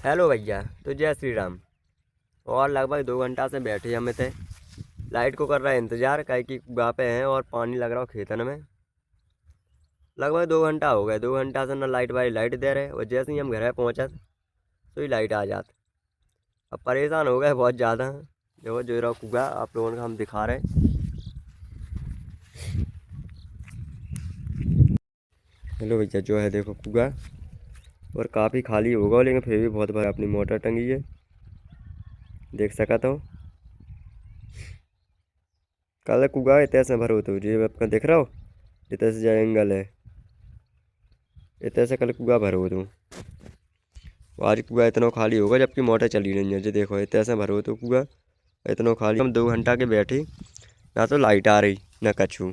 Hello भैया। तो जय श्री राम। और लगभग 2 घंटा से बैठे हम थे, लाइट को कर रहे हैं इंतजार, काहे कि वहाँ पे हैं और पानी लग रहा हो खेतन में। लगभग 2 घंटा हो गए, 2 घंटा से ना लाइट वाली लाइट दे रहे, और जैसे ही हम घर पहुँचत तो ही लाइट आ जात। अब परेशान हो गए बहुत ज़्यादा। देखो जो रहा कुआ आप लोगों को हम दिखा रहे हैं। हेलो भैया, जो है देखो कुआ, और काफ़ी खाली होगा लेकिन फिर भी बहुत भरा अपनी मोटर टंगी है, देख सका तो। कल कुआ इतने से भरो तो जी आपका दिख रहा हो, इतने से जंगल है, इतने से कल कुआ भरो तो आज कुआ इतना खाली होगा जबकि मोटर चली नहीं है। जो देखो इतने से भरो तो कुआ इतना खाली। हम 2 घंटा के बैठे, ना तो लाइट आ रही ना कछू,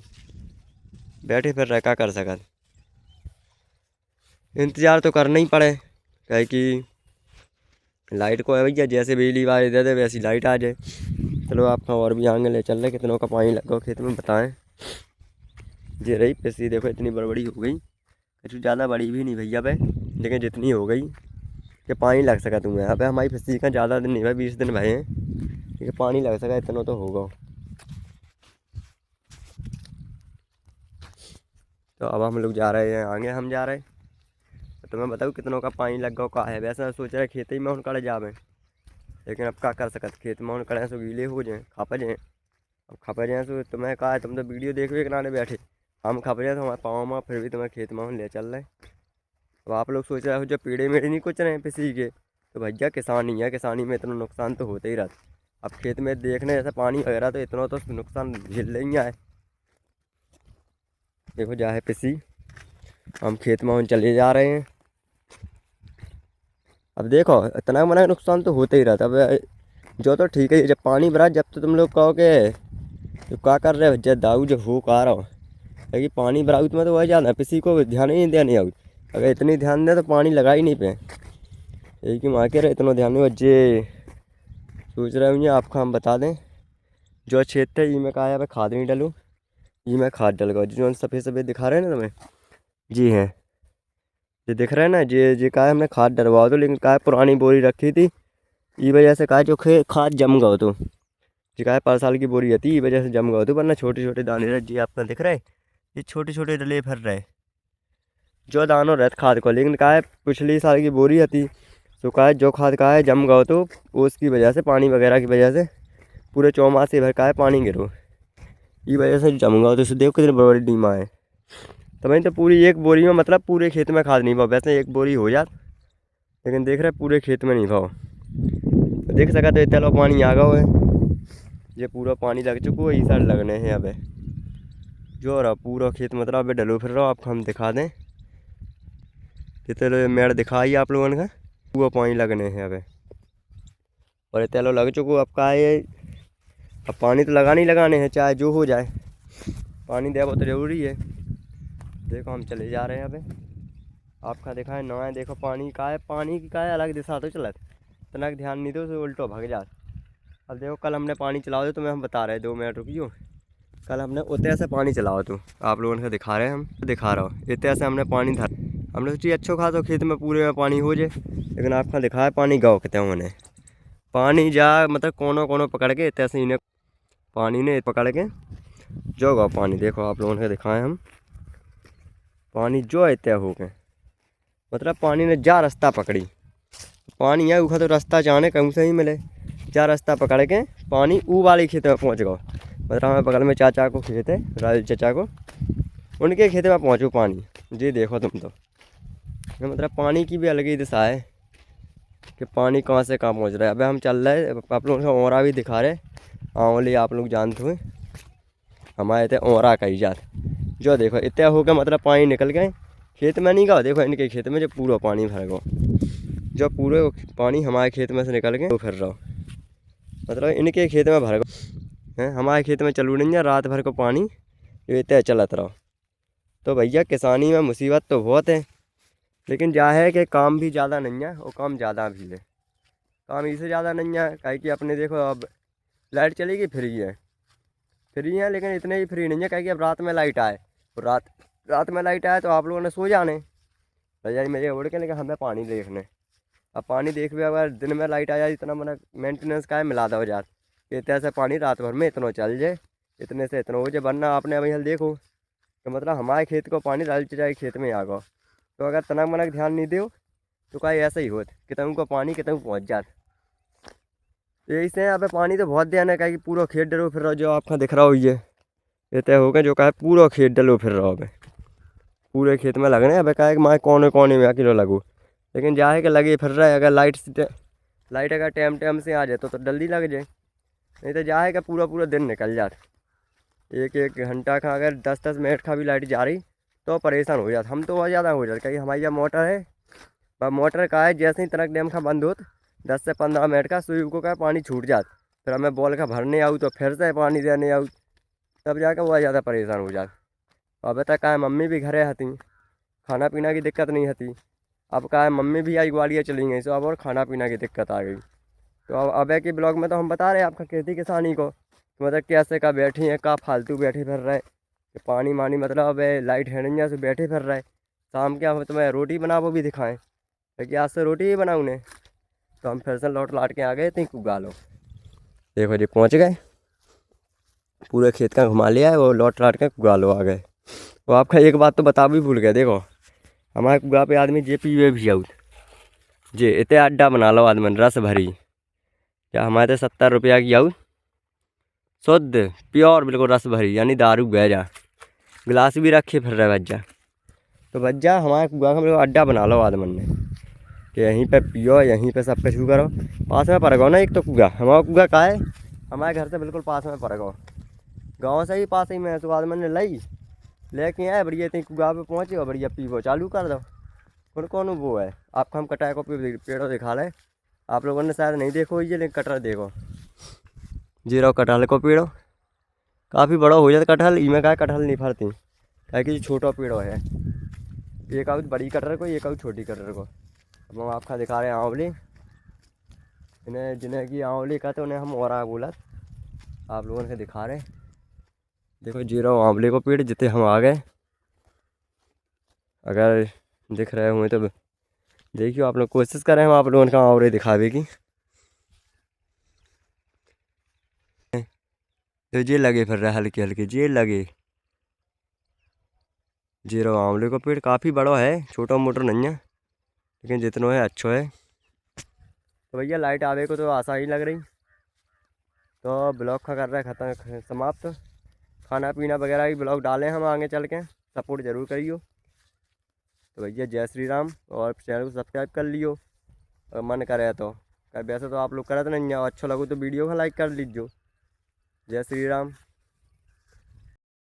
बैठे फिर रह क्या कर सकत। इंतज़ार तो करना ही पड़े, क्या कि लाइट को है भैया, जैसे बिजली वाले दे दे वैसी लाइट आ जाए। चलो आपका और भी आगे ले चल रहे, कितनों का पानी लगा खेत में बताएं। जे रही पिस्सी देखो इतनी बड़ी हो गई, कुछ ज़्यादा बड़ी भी नहीं भैया पे, लेकिन जितनी हो गई कि पानी लग सका तुम्हें। यहाँ पे हमारी फिस्सी का ज़्यादा दिन नहीं भाई, 20 दिन भये हैं, लेकिन पानी लग सका इतना तो होगा। तो अब हम लोग जा रहे हैं आगे, हम जा रहे हैं। तो मैं बताऊँ कितनों का पानी लग गया का है। वैसे मैं सोच रहा खेत ही में उन कड़े जावे, लेकिन अब क्या कर सकत, खेत में उन कड़े सो गीले हो जाए खप जाए। अब खप जाए सो तुम्हें कहा है, तुम तो वीडियो देख के किनारे बैठे, हम खप जाए तो हमारे पाँव में, फिर भी तुम्हें खेत में हम ले चल रहे। अब आप लोग सोच रहे हो जो पेड़े मेड़े नहीं कुछ रहे हैं किसी के, तो भैया किसानी है, किसानी में इतना नुकसान तो होता ही रहता। अब खेत में देखने जैसे पानी वगैरह तो इतना तो नुकसान झेल लेंगे आए। देखो जा है पिसी, हम खेत में चले जा रहे हैं। अब देखो इतना मना नुकसान तो होता ही रहता। अब जो तो ठीक है, जब पानी भरा जब तो तुम लोग कहोगे तो क्या कर रहे हो भैया दाऊ, जब हो का रहा हो, लेकिन पानी भरा तुम्हें तो वही जाना, किसी को ध्यान ही नहीं देने आऊ। अगर इतनी ध्यान दे तो पानी लगा ही नहीं पे, यही कि माँ के रहे इतना ध्यान नहीं बच्चे। सोच रहे होंगे आपको हम बता दें, जो क्षेत्र है में कहा है खाद नहीं डालूँ, ये मैं खाद डल गया जो सफ़ेद सफ़ेद दिखा रहे हैं ना तुम्हें। जी हैं, ये दिख रहा है ना, जे कहा है हमने खाद डलवा दो, लेकिन कहा है पुरानी बोरी रखी थी, ये वजह से कहा जो खाद जम गया तो जी, कहा है 5 साल की बोरी थी, ये वजह से जम गया तो, वरना छोटे छोटे दाने रहे जी आपका दिख रहा है, ये छोटे छोटे डले फिर रहे जो दानों रहते खाद को। लेकिन कहा है पिछली साल की बोरी थी, तो कहा है जो खाद कहा है जम गया तो उसकी वजह से, पानी वगैरह की वजह से पूरे चौमासे भर का है पानी गिरो, ये वजह से जम गया। तो इसे देखो कितनी बड़ी बड़ी डीमा है। तो मैंने तो पूरी एक बोरी में मतलब पूरे खेत में खाद नहीं पाओ, वैसे एक बोरी हो जात, लेकिन देख रहे पूरे खेत में नहीं पाओ। तो देख सका तो इतना पानी आ गया है, ये पूरा पानी लग चुका है, इस साइड लगने हैं अब जो रहा पूरा खेत मतलब अब डलो फिर रहा। आपको हम दिखा दें जितने मेड़ दिखाई आप लोगों का, पूरा पानी लगने हैं अब, और इतना लग चुका। अब का ये अब पानी तो लगाने ही लगाने हैं चाहे जो हो जाए, पानी दे बहुत ज़रूरी है। देखो हम चले जा रहे हैं अभी, आपका दिखाए ना है, देखो पानी का है, पानी की का है अलग दिशा तो चलत, इतना ध्यान नहीं दो तो उल्टो भाग जात। अब देखो कल हमने पानी चलाओ तो तुम्हें हम बता रहे 2 मिनट रुकियो, कल हमने उतने से पानी चलाओ तो आप लोगों को दिखा रहे हैं, हम दिखा रहा हूँ इतने से हमने पानी धर, हमने सोची अच्छो खासा खेत में पूरे में पानी हो जाए, लेकिन आपका दिखाया पानी गाँव कहते हैं उन्हें, पानी जा मतलब कोनो कोनो पकड़ के इतने से इन्हें पानी ने पकड़ के जो गाँव पानी देखो आप लोगों को दिखाएं हम, पानी जो इतने हो गए मतलब पानी ने जा रास्ता पकड़ी, पानी है उखा तो रास्ता जाने कहूँ से ही मिले, जा रास्ता पकड़ के पानी ऊ वाले खेत में पहुँच गओ। मतलब हमें बगल में चाचा को खेत है, राजू चाचा को, उनके खेत में पहुँचो पानी। जी देखो तुम तो मतलब पानी की भी अलग ही दिशा है कि पानी कहाँ से कहाँ पहुँच रहा है। अब हम चल रहे हैं, आप लोगों को ओरा भी दिखा रहे, आंवली आप लोग जानते हुए हमारे इतने ओरा कही जात, जो देखो इतने हो गए मतलब पानी निकल गए खेत में नहीं गया। देखो इनके खेत में जो पूरा पानी भर गया, जो पूरे पानी हमारे खेत में से निकल गए तो फिर रहो, मतलब इनके खेत में भर गए हैं, हमारे खेत में चलू नहीं है रात भर को पानी ये इतने चलत रहो। तो भैया किसानी में मुसीबत तो बहुत है, लेकिन जा है कि काम भी ज़्यादा नहीं है और काम ज़्यादा भी है। काम इससे ज़्यादा नहीं है काहे कि अपने देखो अब लाइट चलेगी फ्री है, फ्री है, लेकिन इतने ही फ्री नहीं है काहे कि अब रात में लाइट आए, और रात में लाइट आए तो आप लोगों ने सो जाने रजाई मेरे उड़ के, लेकिन हमें पानी देखने अब पानी देख भी, अगर दिन में लाइट आ जाए इतना मन मेंटेनेंस का है मिला दो यार, कि ऐसे पानी रात भर में इतना चल जाए, इतने से इतना हो जाए। वरना आपने अभी हल देखो तो मतलब हमारे खेत को पानी डाल जाए खेत में आ गो, तो अगर तनक मनक ध्यान नहीं दो तो का ऐसा ही होत कि तुमको पानी कितना पहुँच जात। तो यही से यहाँ पे पानी तो बहुत ध्यान है, क्या कि पूरा खेत डलो फिर रहो, जो आपका दिख रहा हो ये तय हो गया, जो का है पूरा खेत डलो फिर रहो। अब पूरे खेत में लगने अब का है कि माए कोने कोने में अकेलो लगो, लेकिन जा है कि लगे फिर रहा है। अगर लाइट अगर टाइम टाइम से आ जाए तो जल्दी लग जाए, नहीं तो जा है कि पूरा पूरा दिन निकल जाता। एक एक घंटा का अगर 10-10 मिनट का भी लाइट जा रही तो परेशान हो जाता। हम तो बहुत ज़्यादा हो जाते, कहीं हमारी यहाँ मोटर है, पर मोटर का है जैसे ही तनक डैम का बंद होता 10 से 15 मिनट का सुई को का पानी छूट जाता, फिर हमें बॉल का भरने आऊँ तो फिर से पानी देने आऊँ, तब जाकर बहुत ज़्यादा परेशान हो जाता। अब तक का है मम्मी भी घरे हती, खाना पीना की दिक्कत नहीं होती। अब का है मम्मी भी आई ग्वालियर चली गई, तो अब और खाना पीना की दिक्कत आ गई। तो अब के ब्लॉग में तो हम बता रहे हैं आपका खेती किसानी को, तो मतलब कैसे का बैठी है, का फालतू बैठे फिर रहे कि पानी मानी, मतलब अब लाइट है नहीं से बैठे फिर रहे। शाम के अब तुम्हें रोटी बना वो भी दिखाएं, क्योंकि आज से रोटी ही बनाऊँ ने। तो हम फिर से लौट लाट के आ गए थे लो, देखो जी पहुँच गए, पूरे खेत का घुमा लिया है, वो लौट लाट के लो आ गए। तो आपका एक बात तो बता भी भूल गए, देखो हमारे कुआ पे आदमी जे पी भी आउट जे इतने अड्डा बना लो आदमी रस भरी, क्या हमारे 70 रुपया की आउट शुद्ध प्योर बिल्कुल रस भरी, यानी दारू बह जा, गिलास भी रखे फिर रहे बज्जा। तो बज्जा हमारे कुआ का बिल्कुल अड्डा बना लो आदमन ने, कि यहीं पे पियो, यहीं पे सब कुछ करो। पास में पड़ गो ना एक तो कुआ, हमारा कुआ का है हमारे घर से बिल्कुल पास में पड़ गो, गाँव से ही पास ही में है। तो आदमन ने लई लेके आए बढ़िया, इतनी कुआ पे पहुँचे और बढ़िया पीवो चालू कर दो। कौन कौन वो है आपको हम कटाए को पेड़ों दिखा रहे, आप लोगों ने शायद नहीं देखो ये, लेकिन कटहल देखो, जीरो कटहल को पेड़ो काफ़ी बड़ा हो जाता कटहल, इमें का कटहल नहीं फरती, क्या कि छोटा पेड़ो है। एक आउट बड़ी कटहल को, एक आउट छोटी कटहल को। अब हम आपका दिखा रहे हैं आंवली, इन्हें जिन्हें की आंवली कहते उन्हें हम और बोला, आप लोगों ने दिखा रहे। देखो जीरो आंवले को पेड़ जितने हम आ गए, अगर दिख रहे हुए तो देखियो आप लोग, कोशिश करें हम आप लोगों का आंवले दिखावे की। तो जे लगे फिर रहे हल्के हल्के जे लगे, जीरो आंवले को पेड़ काफ़ी बड़ा है, छोटा मोटा नहीं है, लेकिन जितना है अच्छा है। तो भैया लाइट आवे को तो आशा ही लग रही, तो ब्लॉग का कर रहे ख़त्म समाप्त। खाना पीना वगैरह की ब्लॉग डालें हम आगे चल के, सपोर्ट ज़रूर करियो। तो भैया जय श्री राम, और चैनल को सब्सक्राइब कर लियो और मन करे तो, वैसे तो आप लोग करत नहीं है, अच्छा लगो तो वीडियो को लाइक कर लीजिए। जय श्री राम।